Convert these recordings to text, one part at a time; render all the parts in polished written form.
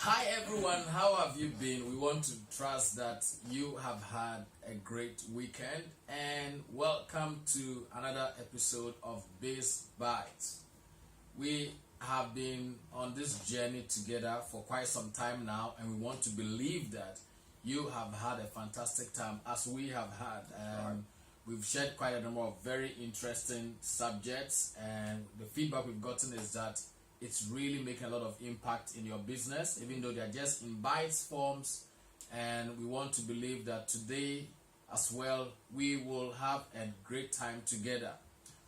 Hi everyone, how have you been? We want to trust that you have had a great weekend and welcome to another episode of Biz Bites. We have been on this journey together for quite some time now, and we want to believe that you have had a fantastic time as we have had. We've shared quite a number of very interesting subjects, and the feedback we've gotten is that it's really making a lot of impact in your business, even though they're just in bites forms. And we want to believe that today as well we will have a great time together.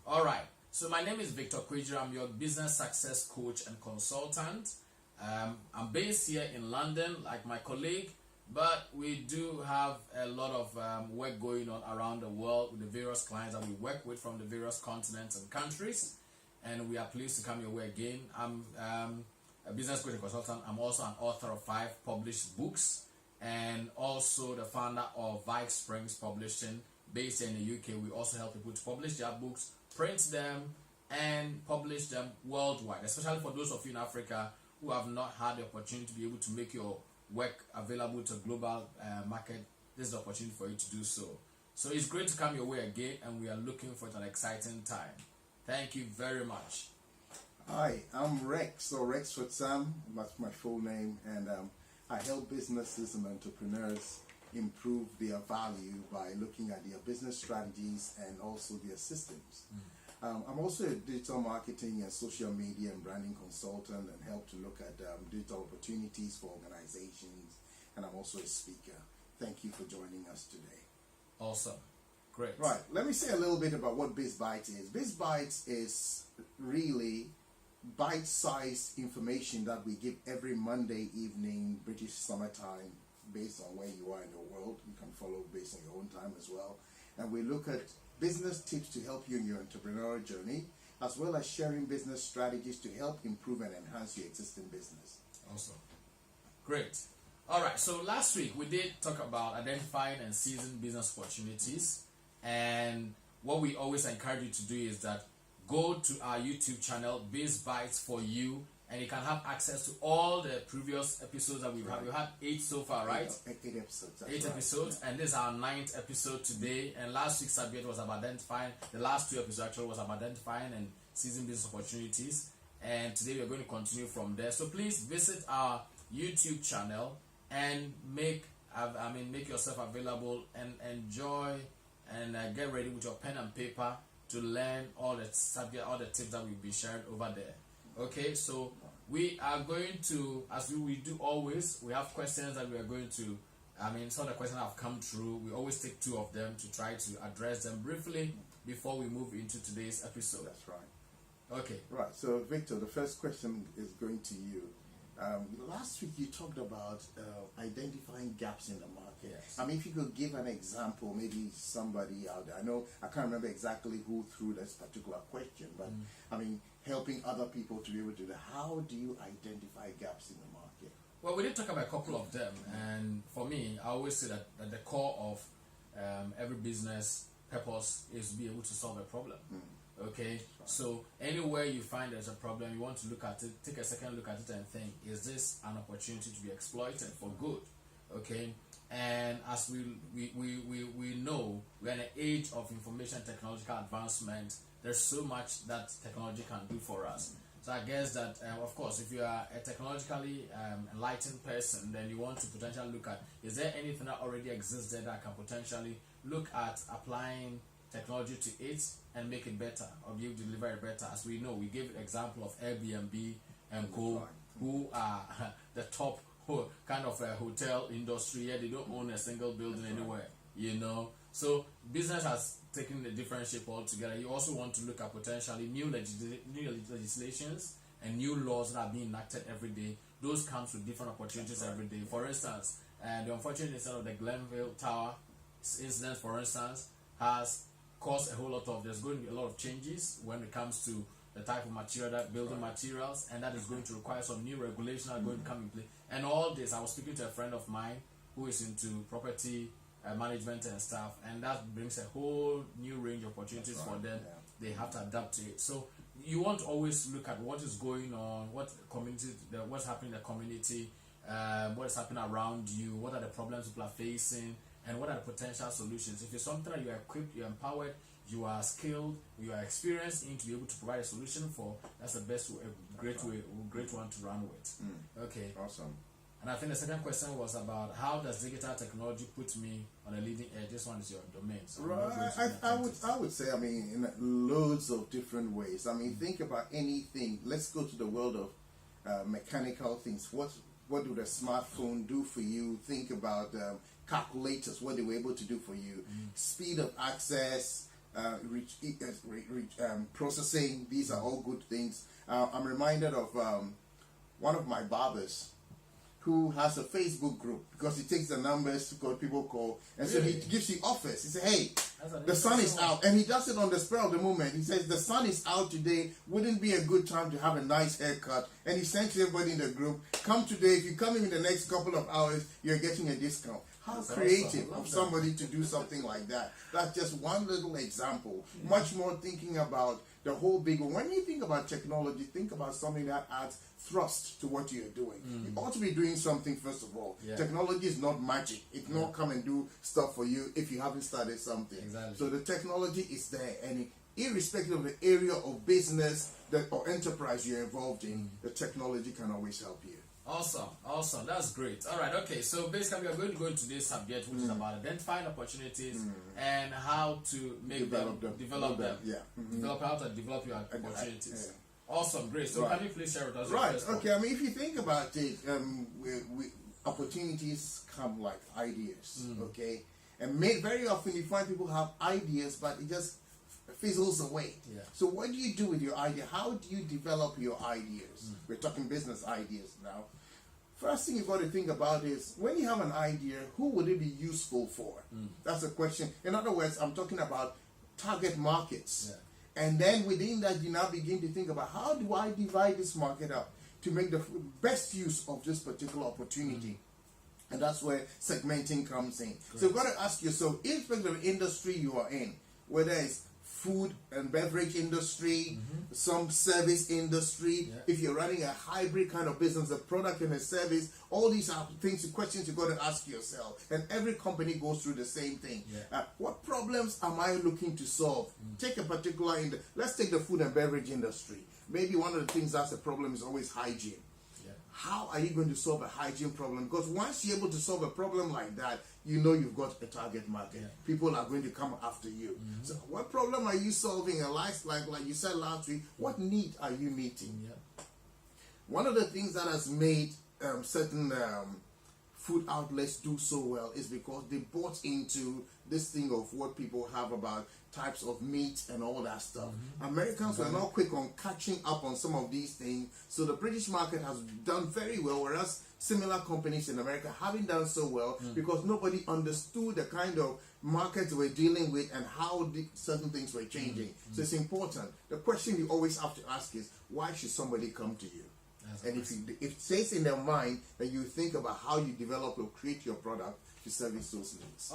All right, so my name is Victor Kweji. I'm your business success coach and consultant. I'm based here in London like my colleague, but we do have a lot of work going on around the world with the various clients that we work with from the various continents and countries. And we are pleased to come your way again. I'm a business coach and consultant. I'm also an author of 5 published books and also the founder of Vice Springs Publishing based in the UK. We also help people to publish their books, print them, and publish them worldwide, especially for those of you in Africa who have not had the opportunity to be able to make your work available to global market. This is the opportunity for you to do so. So it's great to come your way again, and we are looking for an exciting time. Thank you very much. Hi, I'm Rex, or Rex with Sam. That's my full name, and I help businesses and entrepreneurs improve their value by looking at their business strategies and also their systems. I'm also a digital marketing and social media and branding consultant, and help to look at digital opportunities for organizations, and I'm also a speaker. Thank you for joining us today. Awesome. Great. Right, let me say a little bit about what Biz Bites is. Biz Bites is really bite-sized information that we give every Monday evening, British summertime, based on where you are in the world. You can follow based on your own time as well. And we look at business tips to help you in your entrepreneurial journey, as well as sharing business strategies to help improve and enhance your existing business. Awesome. Great. All right, so last week we did talk about identifying and seizing business opportunities. And what we always encourage you to do is that go to our YouTube channel, Biz Bites for you, and you can have access to all the previous episodes that we've had. We've had 8 so far, right? 8 episodes. 8 episodes, and this is our 9th episode today. And last week's subject was about identifying, the last 2 episodes actually was about identifying and seizing business opportunities. And today we're going to continue from there. So please visit our YouTube channel and make yourself available and enjoy and get ready with your pen and paper to learn all the subject, all the tips that we'll be sharing over there. Okay, so we are going to, as we do always, we have questions that we are going to, some of the questions have come through. We always take 2 of them to try to address them briefly before we move into today's episode. That's right. Okay. Right, so Victor, the first question is going to you. Last week you talked about identifying gaps in the market. Yes. If you could give an example, maybe somebody out there. I can't remember exactly who threw this particular question, but helping other people to be able to do that. How do you identify gaps in the market? Well, we did talk about a couple of them, and for me, I always say that the core of every business purpose is to be able to solve a problem. Okay, so anywhere you find there's a problem, you want to look at it, take a second look at it and think, is this an opportunity to be exploited for good? Okay, and as we know, we're in an age of information technological advancement. There's so much that technology can do for us. So I guess that, of course, if you are a technologically enlightened person, then you want to potentially look at, is there anything that already exists there that can potentially look at applying technology to it and make it better, or be able to deliver it better. As we know, we gave an example of Airbnb and Co, who are the top kind of a hotel industry. Yeah, they don't own a single building anywhere, So business has taken a different shape altogether. You also want to look at potentially new legislations and new laws that are being enacted every day. Those comes with different opportunities every day. For instance, the unfortunate incident of the Glenville Tower incident, for instance, has caused a whole lot of, there's going to be a lot of changes when it comes to the type of material, that building materials, and that is going to require some new regulations that are going to come in place. And all this, I was speaking to a friend of mine who is into property management and stuff, and that brings a whole new range of opportunities for them. They have to adapt to it. So you want to always look at what is going on, what's happening in the community, what is happening around you, what are the problems people are facing, and what are the potential solutions. If it's something that you are equipped, you're empowered, you are skilled, you are experienced in to be able to provide a solution for, that's the best way, a great one to run with. Okay. Awesome. And I think the second question was about how does digital technology put me on a leading edge? This one is your domain. So right. I would say, I mean, in loads of different ways. I mean, think about anything. Let's go to the world of mechanical things. What do the smartphone do for you? Think about calculators, what they were able to do for you. Speed of access, processing, these are all good things. I'm reminded of one of my barbers who has a Facebook group because he takes the numbers because people call, and so he gives you offers. He says, hey, the sun is out, and he does it on the spur of the moment. He says, the sun is out today, wouldn't be a good time to have a nice haircut? And he sends everybody in the group, come today, if you come in the next couple of hours, you're getting a discount. How creative of somebody to do something like that. That's just one little example. Much more thinking about the whole big one. When you think about technology, think about something that adds thrust to what you're doing. You ought to be doing something first of all. Technology is not magic. It not come and do stuff for you if you haven't started something. Exactly. So the technology is there, and irrespective of the area of business or enterprise you're involved in, the technology can always help you. Awesome. That's great. All right. Okay. So basically, we are going to go into this subject, which is about identifying opportunities and how to make develop them. Develop how to develop your opportunities. Awesome. Great. So can you please share with us? Right. Okay. I mean, if you think about it, opportunities come like ideas. Okay. And very often you find people have ideas, but it just fizzles away. So what do you do with your idea? How do you develop your ideas? We're talking business ideas now. First thing you've got to think about is, when you have an idea, who would it be useful for? That's a question. In other words, I'm talking about target markets. And then within that, you now begin to think about, how do I divide this market up to make the best use of this particular opportunity? And that's where segmenting comes in. So you've got to ask yourself, irrespective of the industry you are in, whether it's food and beverage industry, some service industry, if you're running a hybrid kind of business, a product and a service, all these are things, questions you've got to ask yourself. And every company goes through the same thing. What problems am I looking to solve? Take a particular, let's take the food and beverage industry. Maybe one of the things that's a problem is always hygiene. How are you going to solve a hygiene problem? Because once you're able to solve a problem like that, you know you've got a target market. People are going to come after you. So what problem are you solving? And like you said last week, what need are you meeting? One of the things that has made certain food outlets do so well is because they bought into this thing of what people have about types of meat and all that stuff. Americans were not quick on catching up on some of these things, so the British market has done very well, whereas similar companies in America haven't done so well because nobody understood the kind of markets we're dealing with and how certain things were changing. So it's important. The question you always have to ask is, why should somebody come to you? And if it stays in their mind, then you think about how you develop or create your product to service those needs.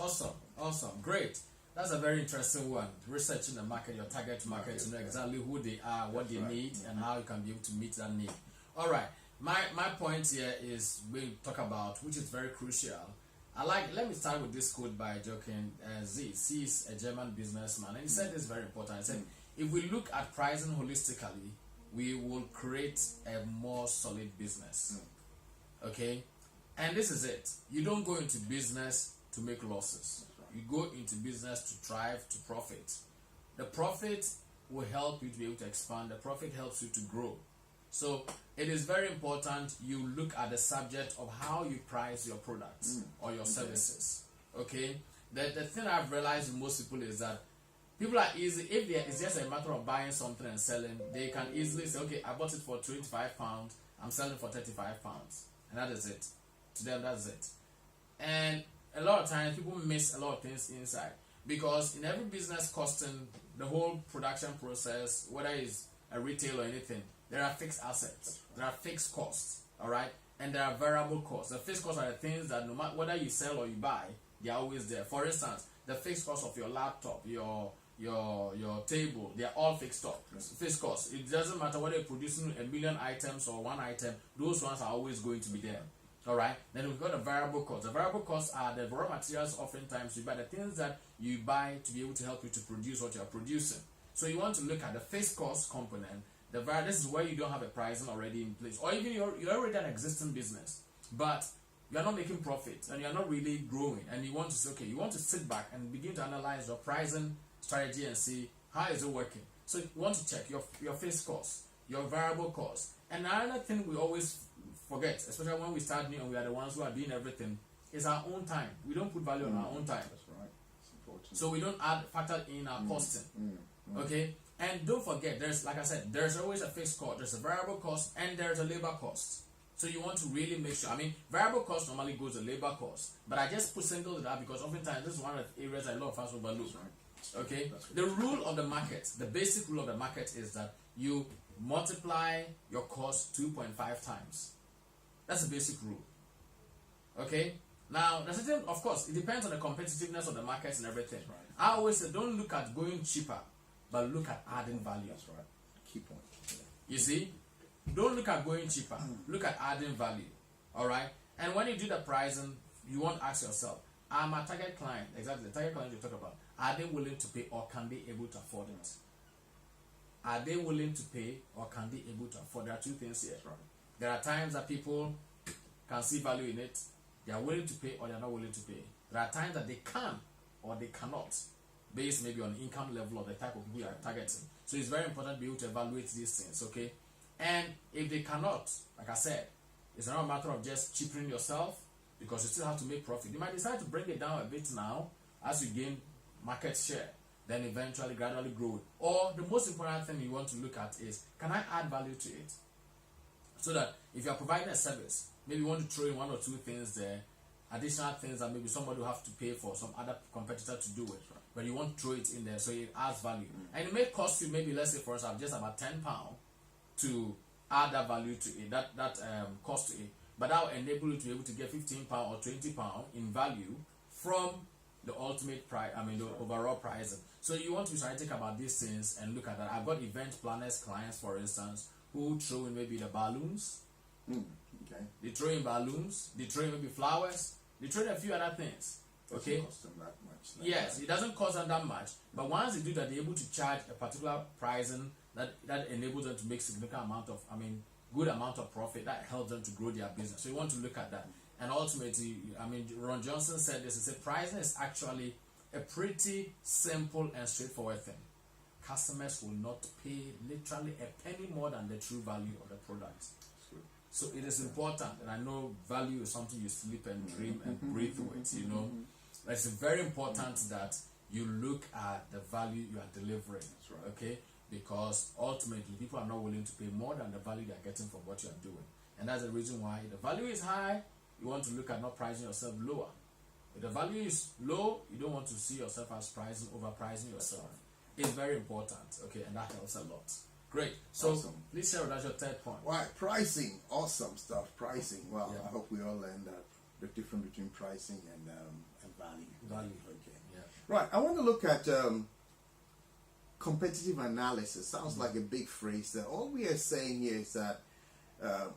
Awesome, great. That's a very interesting one. Researching the market, your target market, to know exactly who they are, what they need, and how you can be able to meet that need. All right. My point here is we talk about, which is very crucial. Let me start with this quote by Jochen Z. He is a German businessman, and he said this very important. He said, if we look at pricing holistically, we will create a more solid business. Okay? And this is it. You don't go into business to make losses. You go into business to thrive, to profit. The profit will help you to be able to expand. The profit helps you to grow. So it is very important you look at the subject of how you price your products or your services. Okay? The thing I've realized with most people is that people are easy, if it's just a matter of buying something and selling, they can easily say, okay, I bought it for £25, I'm selling for £35. And that is it. To them, that's it. And a lot of times people miss a lot of things inside, because in every business costing, the whole production process, whether it's a retail or anything, there are fixed assets, there are fixed costs, all right, and there are variable costs. The fixed costs are the things that no matter whether you sell or you buy, they are always there. For instance, the fixed cost of your laptop, your table, they are all fixed costs. It doesn't matter whether you're producing a million items or one item; those ones are always going to be there. All right. Then we've got the variable costs. The variable costs are the raw materials oftentimes you buy, the things that you buy to be able to help you to produce what you are producing. So you want to look at the fixed cost component. This is where you don't have a pricing already in place, or even you're already an existing business, but you are not making profit and you are not really growing, and you want to say, okay, you want to sit back and begin to analyze your pricing strategy and see how is it working. So you want to check your fixed costs, your variable costs. And another thing we always forget, especially when we start new and we are the ones who are doing everything, is our own time. We don't put value on our own time. That's right. It's important. So we don't factor in our costing. Okay? And don't forget, like I said, there's always a fixed cost, there's a variable cost, and there's a labor cost. So you want to really make sure. I mean, variable cost normally goes to labor cost, but I just singled it out because oftentimes this is one of the areas a lot of us overlook. That's right. Okay? That's right. The rule of the market, the basic rule of the market is that you multiply your cost 2.5 times. That's the basic rule. Okay? Now, there's certain, of course, it depends on the competitiveness of the market and everything. Right. I always say, don't look at going cheaper, but look at adding value. That's right. Key point. Yeah. You see? Don't look at going cheaper. Look at adding value. All right? And when you do the pricing, you want to ask yourself, are my target client, exactly the target client you talk about, are they willing to pay or can they able to afford it? Are they willing to pay or can they able to afford? There are two things here. Right. There are times that people can see value in it. They are willing to pay or they are not willing to pay. There are times that they can or they cannot, based maybe on income level or the type of people you are targeting. So it's very important to be able to evaluate these things, okay? And if they cannot, like I said, it's not a matter of just cheapening yourself because you still have to make profit. You might decide to bring it down a bit now as you gain market share, then eventually gradually grow it. Or the most important thing you want to look at is, can I add value to it? So that if you are providing a service, maybe you want to throw in one or two things there, additional things that maybe somebody will have to pay for some other competitor to do it, but you want to throw it in there so it adds value. And it may cost you maybe, let's say for example, just about £10 to add that value to it, that cost to it, but that will enable you to be able to get £15 or £20 in value from the ultimate price, the overall pricing. So you want to try to think about these things and look at that. I've got event planners clients, for instance, who throw in maybe the balloons. Okay. They throw in balloons, they throw in maybe flowers, they throw in a few other things. Okay. Doesn't cost them that much. Yes, it doesn't cost them that much, but once they do that, they're able to charge a particular pricing that enables them to make significant amount of, good amount of profit that helps them to grow their business. So you want to look at that. And ultimately, Ron Johnson said this, he said pricing is actually a pretty simple and straightforward thing. Customers will not pay literally a penny more than the true value of the product. So it is important, and I know value is something you sleep and dream and breathe with, you know. But it's very important that you look at the value you are delivering, okay? Because ultimately, people are not willing to pay more than the value they are getting from what you are doing. And that's the reason why the value is high, you want to look at not pricing yourself lower. If the value is low, you don't want to see yourself as overpricing yourself. It's very important, okay, and that helps a lot. Great. So awesome. Please share with us your third point. Right, pricing, awesome stuff. Pricing. Well, Yeah. I hope we all learned that the difference between pricing and value. Value. Okay. Yeah. Right. I want to look at competitive analysis. Sounds like a big phrase. That all we are saying here is that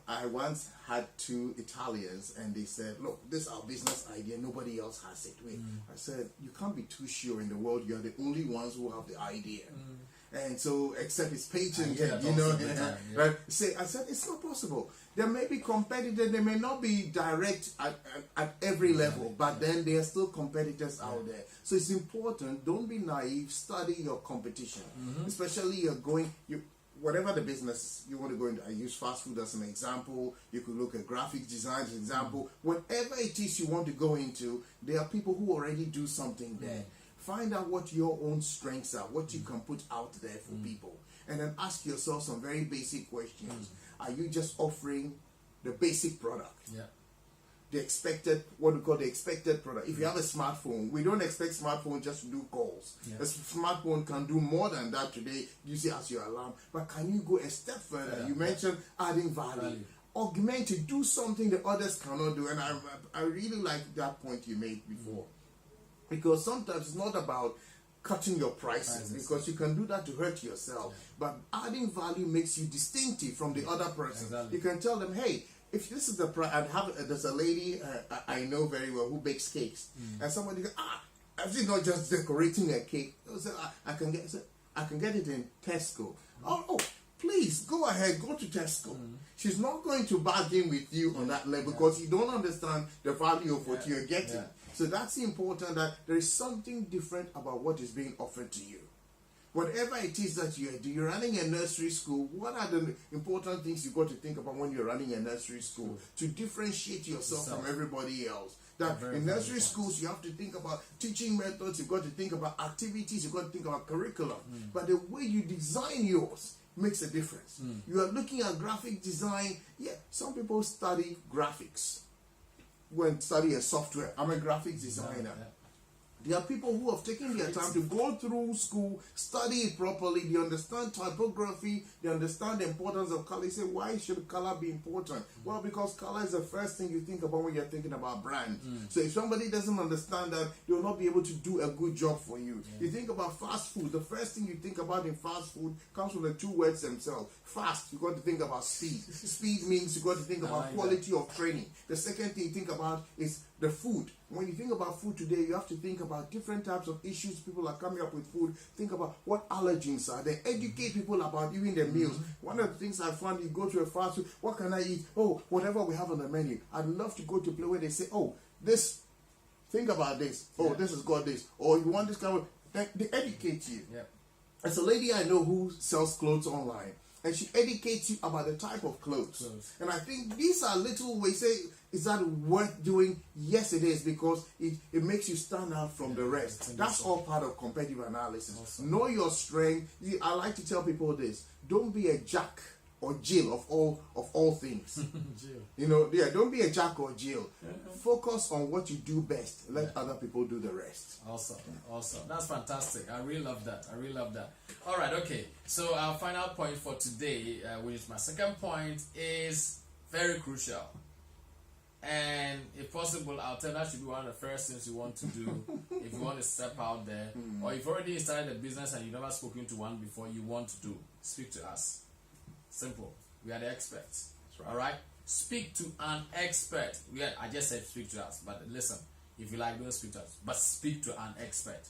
I once had two Italians and they said, look, this is our business idea, nobody else has it. Wait, I said, you can't be too sure in the world you're the only ones who have the idea. And so, except it's patent, right? I said, it's not possible. There may be competitors, they may not be direct at every level, but then there are still competitors out there. So it's important, don't be naive, study your competition. Especially whatever the business you want to go into. I use fast food as an example. You could look at graphic design as an example. Whatever it is you want to go into, there are people who already do something there. Find out what your own strengths are, what you can put out there for people. And then ask yourself some very basic questions. Are you just offering the basic product? Yeah. The expected, what we call the expected product. If you have a smartphone, we don't expect smartphone just to do calls. A smartphone can do more than that today, use it as your alarm. But can you go a step further? You mentioned adding value. Augment it, do something the others cannot do. And I really like that point you made before. Because sometimes it's not about cutting your prices, because you can do that to hurt yourself. But adding value makes you distinctive from the other person. You can tell them, hey, if this is the price, there's a lady I know very well who bakes cakes, and somebody goes, I'm not just decorating a cake. I can get it in Tesco. Oh, please go ahead, go to Tesco. She's not going to bargain with you on that level because you don't understand the value of what you're getting. Yeah. So that's important, that there is something different about what is being offered to you. Whatever it is that you're running a nursery school, what are the important things you got to think about when you're running a nursery school to differentiate yourself from everybody else? That in nursery schools, you have to think about teaching methods, you've got to think about activities, you've got to think about curriculum. But the way you design yours makes a difference. You are looking at graphic design. Yeah, some people study graphics when studying software. I'm a graphics designer. There are people who have taken their time to go through school, study it properly. They understand typography. They understand the importance of color. You say, why should color be important? Well, because color is the first thing you think about when you're thinking about brand. So if somebody doesn't understand that, they will not be able to do a good job for you. You think about fast food. The first thing you think about in fast food comes from the two words themselves. Fast, you got to think about speed. Speed means you got to think about quality of training. The second thing you think about is the food. When you think about food today, you have to think about different types of issues people are coming up with food. Think about what allergens are. They educate people about even their meals. One of the things I found, you go to a fast food, what can I eat? Oh, whatever we have on the menu. I'd love to go to a place where they say, oh, this, think about this. Oh, this has got this. Or you want this kind of, they educate you. There's a lady I know who sells clothes online, and she educates you about the type of clothes. And I think these are little ways. Say, is that worth doing? Yes, it is, because it makes you stand out from the rest. That's all part of competitive analysis. Know your strength. I like to tell people this: don't be a jack or Jill of all things. Don't be a jack or Jill. Focus on what you do best. Let other people do the rest. Awesome. That's fantastic. I really love that. All right, okay. So our final point for today, which is my second point, is very crucial. And if possible, I'll tell that should be one of the first things you want to do if you want to step out there, or if you've already started a business and you've never spoken to one before, you want to do. Speak to us. Simple. We are the experts. Right. All right? Speak to an expert. I just said speak to us, but listen, if you like, don't speak to us, but speak to an expert.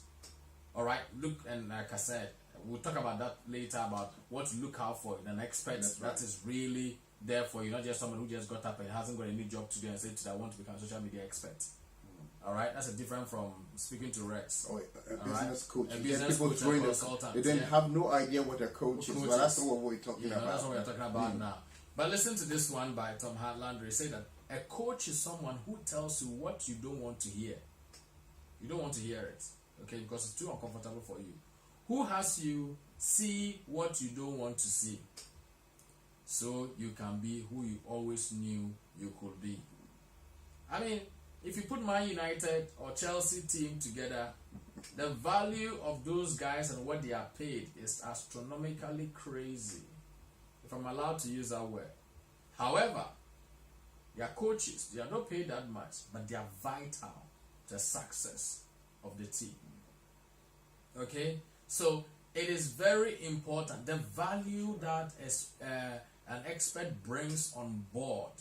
All right? Look, and like I said, we'll talk about that later, about what to look out for in an expert that is really there for you, not just someone who just got up and hasn't got any job to do and said, I want to become a social media expert. All right, that's a different from speaking to Rex. Oh, a business coach. A business coach, a consultant. They didn't have no idea what a coach is. But that's not what we're talking about. That's what we're talking about now. But listen to this one by Tom Landry. Say that a coach is someone who tells you what you don't want to hear. You don't want to hear it, okay, because it's too uncomfortable for you. Who has you see what you don't want to see, so you can be who you always knew you could be. I mean, if you put Man United or Chelsea team together, the value of those guys and what they are paid is astronomically crazy, if I'm allowed to use that word. However, their coaches, they are not paid that much, but they are vital to the success of the team. Okay? So, it is very important. The value that an expert brings on board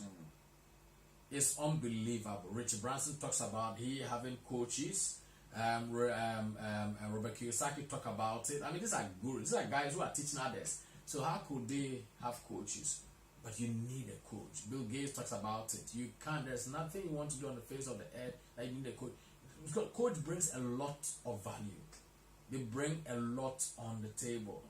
is unbelievable. Richard Branson talks about he having coaches. Robert Kiyosaki talk about it. I mean, these are gurus. These are guys who are teaching others. So how could they have coaches? But you need a coach. Bill Gates talks about it. You can't. There's nothing you want to do on the face of the earth that you need a coach. Because coach brings a lot of value. They bring a lot on the table.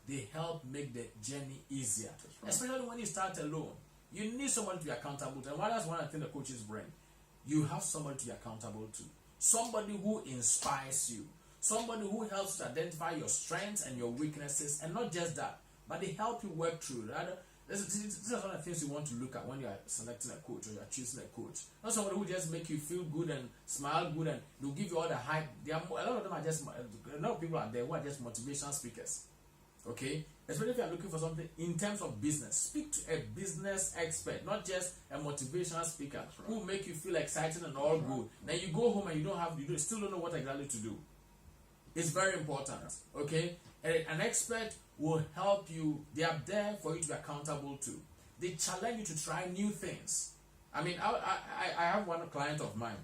They help make the journey easier, especially when you start alone. You need someone to be accountable to. And that's one of the things the coaches bring. You have someone to be accountable to. Somebody who inspires you. Somebody who helps to identify your strengths and your weaknesses. And not just that, but they help you work through. These are one of the things you want to look at when you are selecting a coach or you are choosing a coach. Not somebody who just make you feel good and smile good and they'll give you all the hype. A lot of them are just, a lot of people are there who are just motivational speakers. Okay? Especially if you are looking for something in terms of business. Speak to a business expert, not just a motivational speaker who will make you feel excited and all good. Then you go home and you still don't know what exactly to do. It's very important. Okay? An expert will help you. They are there for you to be accountable to. they challenge you to try new things. I mean, I have one client of mine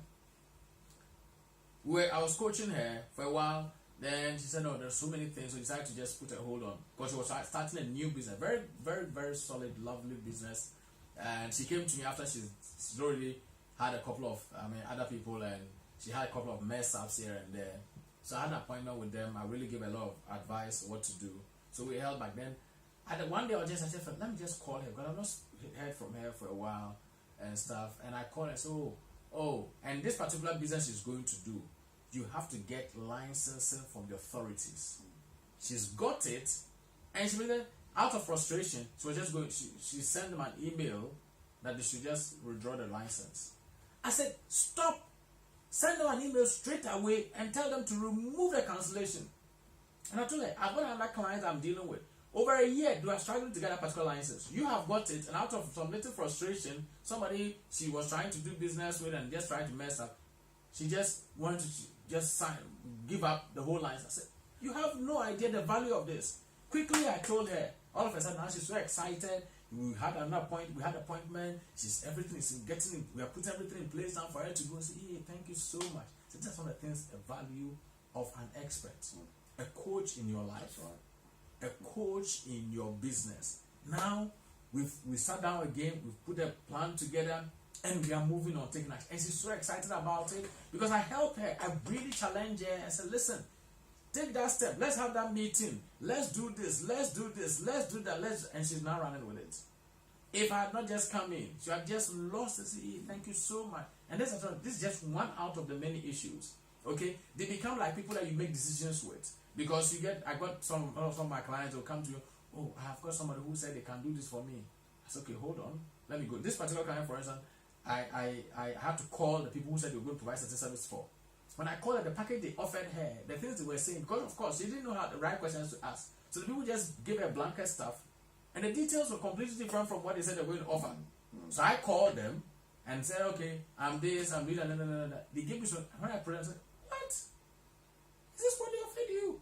where I was coaching her for a while. Then she said, no, there's so many things. So decided to just put a hold on because she was starting a new business, very, very, very solid, lovely business. And she came to me after she's already had a couple of, other people, and she had a couple of mess ups here and there. So I had an appointment with them. I really gave a lot of advice what to do. So we held back then. One day I said, let me just call her because I've not heard from her for a while and stuff. And I called her and said, and this particular business she's going to do, you have to get licensing from the authorities. She's got it, and she really, out of frustration, she was just going. She sent them an email that they should just withdraw the license. I said, stop. Send them an email straight away and tell them to remove the cancellation. And I told her, I've got another client I'm dealing with. Over a year, they are struggling to get a particular license. You have got it, and out of some little frustration, somebody she was trying to do business with and just tried to mess up, she just wanted to just give up the whole license. I said, you have no idea the value of this. Quickly, I told her. All of a sudden, now she's so excited. We had an appointment. We had an appointment. Everything is getting. We are putting everything in place now for her to go and say, hey, thank you so much. So that's one of the things, the value of an expert, a coach in your life, a coach in your business. Now we sat down again. We've put a plan together, and we are moving on, taking action. And she's so excited about it because I helped her. I really challenged her. I said, listen, take that step. Let's have that meeting. Let's do this. Let's do this. Let's do that. And she's now running with it. If I had not just come in, she had just lost it. Thank you so much. And this is just one out of the many issues. Okay, they become like people that you make decisions with because I got some of my clients will come to you. Oh, I have got somebody who said they can do this for me. I said, okay, hold on, let me go. This particular client, for instance, I had to call the people who said they were going to provide certain service for. When I called her, the package they offered her, the things they were saying, because of course she didn't know how the right questions to ask. So the people just gave her blanket stuff, and the details were completely different from what they said they were going to offer. So I called them and said, okay, I'm this, I'm this, and they gave me some. When I put it, I said, what? Is this what they offered you?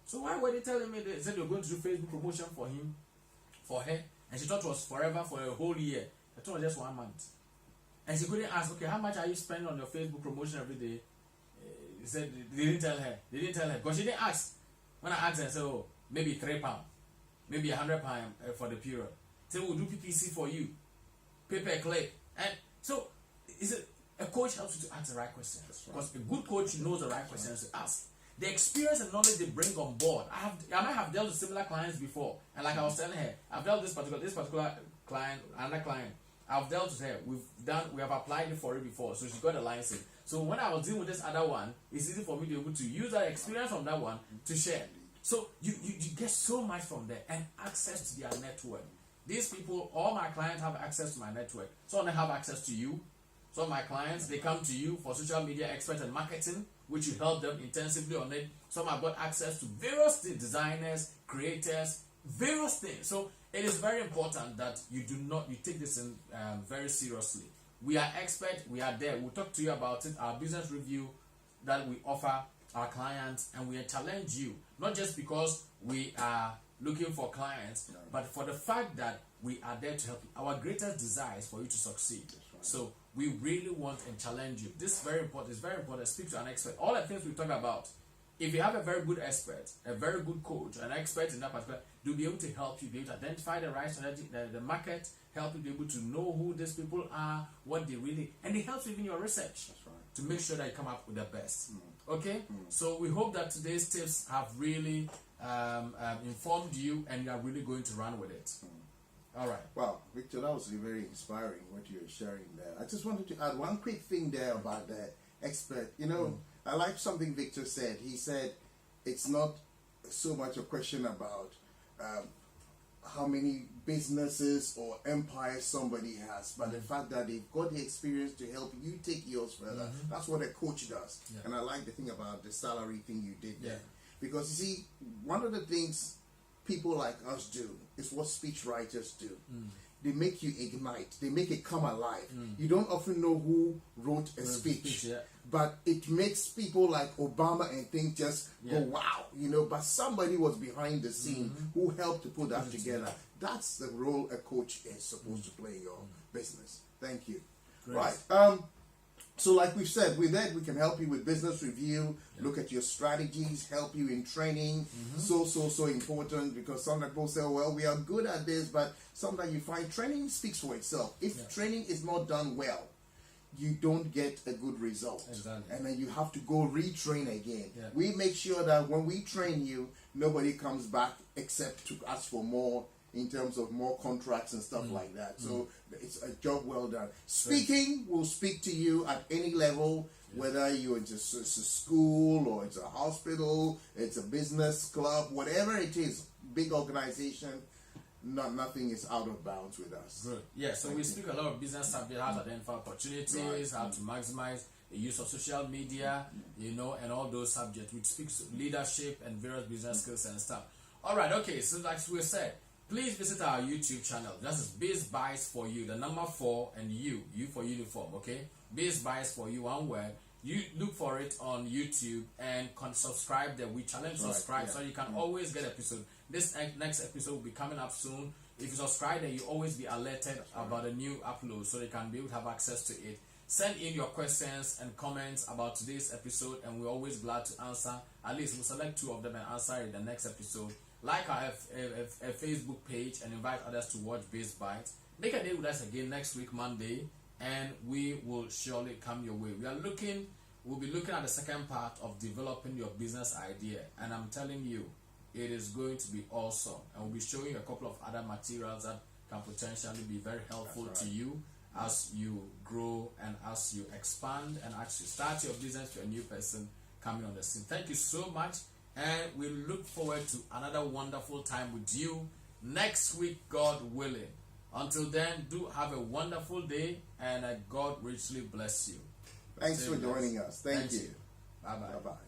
So why were they telling me they said they were going to do Facebook promotion for her, and she thought it was forever for a whole year. I thought it was just 1 month. And she couldn't ask, okay, how much are you spending on your Facebook promotion every day? He said, they didn't tell her. Because she didn't ask. When I asked her, I said, oh, maybe £3, maybe £100 for the period. Say, we'll do PPC for you. Pay per click. And so, a coach helps you to ask the right questions. Because a good coach knows the right questions to ask. The experience and knowledge they bring on board. I might have dealt with similar clients before. And like I was telling her, I've dealt with this particular client, another client. I've dealt with her. We have applied for it before, so she got a license. So when I was dealing with this other one, it's easy for me to be able to use that experience from that one to share. So you get so much from there and access to their network. These people, all my clients have access to my network. Some of them have access to you. Some of my clients, they come to you for social media expert and marketing, which you help them intensively on it. Some have got access to various designers, creators, various things. So it is very important that you take this in very seriously. We are experts, we are there. We'll talk to you about it, our business review that we offer our clients, and we challenge you, not just because we are looking for clients, but for the fact that we are there to help you. Our greatest desire is for you to succeed. Right. So we really want and challenge you. This is very important. It's very important. Speak to an expert. All the things we talk about, if you have a very good expert, a very good coach, an expert in that particular, they'll be able to help you, be able to identify the right strategy, the market, help you be able to know who these people are, what they really, and it helps you in your research. That's right. To make sure that you come up with the best. Okay? So we hope that today's tips have really informed you and you are really going to run with it. All right. Wow, Victor, that was very inspiring what you were sharing there. I just wanted to add one quick thing there about the expert. You know, I like something Victor said. He said it's not so much a question about how many businesses or empires somebody has, but the fact that they've got the experience to help you take yours further. That's what a coach does. Yeah. And I like the thing about the salary thing you did there. Because you see, one of the things people like us do is what speech writers do. they make you ignite. They make it come alive. You don't often know who wrote a speech, yeah. but it makes people like Obama and things just go, wow, you know, but somebody was behind the scene who helped to put that together. That's the role a coach is supposed to play in your business. Thank you. Great. Right. So like we've said, with that we can help you with business review, look at your strategies, help you in training. So important, because some people say, well, we are good at this, but sometimes you find training speaks for itself. If training is not done well, you don't get a good result. Exactly. And then you have to go retrain again. Yeah. We make sure that when we train you, nobody comes back except to ask for more in terms of more contracts and stuff like that. So it's a job well done. Speaking will speak to you at any level, whether you're just a school or it's a hospital, it's a business club, whatever it is, big organization, nothing is out of bounds with us. Good. Yeah, so we speak a lot of business subjects, how to identify opportunities, how to maximize the use of social media, you know, and all those subjects. We speak leadership and various business skills and stuff. All right, okay, so like we said, please visit our YouTube channel. That is Biz Bites for you, the number 4 and U for uniform, okay? Biz Bites for you, one word. You look for it on YouTube and subscribe there. We challenge subscribe so you can always get episode. This next episode will be coming up soon. If you subscribe, then you always be alerted about a new upload, so you can be able to have access to it. Send in your questions and comments about today's episode, and we're always glad to answer. At least we'll select 2 of them and answer in the next episode. Like our a Facebook page and invite others to watch Biz Bites. Make a day with us again next week, Monday, and we will surely come your way. We'll be looking at the second part of developing your business idea, and I'm telling you, it is going to be awesome. And we'll be showing you a couple of other materials that can potentially be very helpful to you as you grow and as you expand and as you start your business to a new person coming on the scene. Thank you so much. And we look forward to another wonderful time with you next week, God willing. Until then, do have a wonderful day, and God richly bless you. Thanks for joining us. Thank you. Bye-bye. Bye-bye.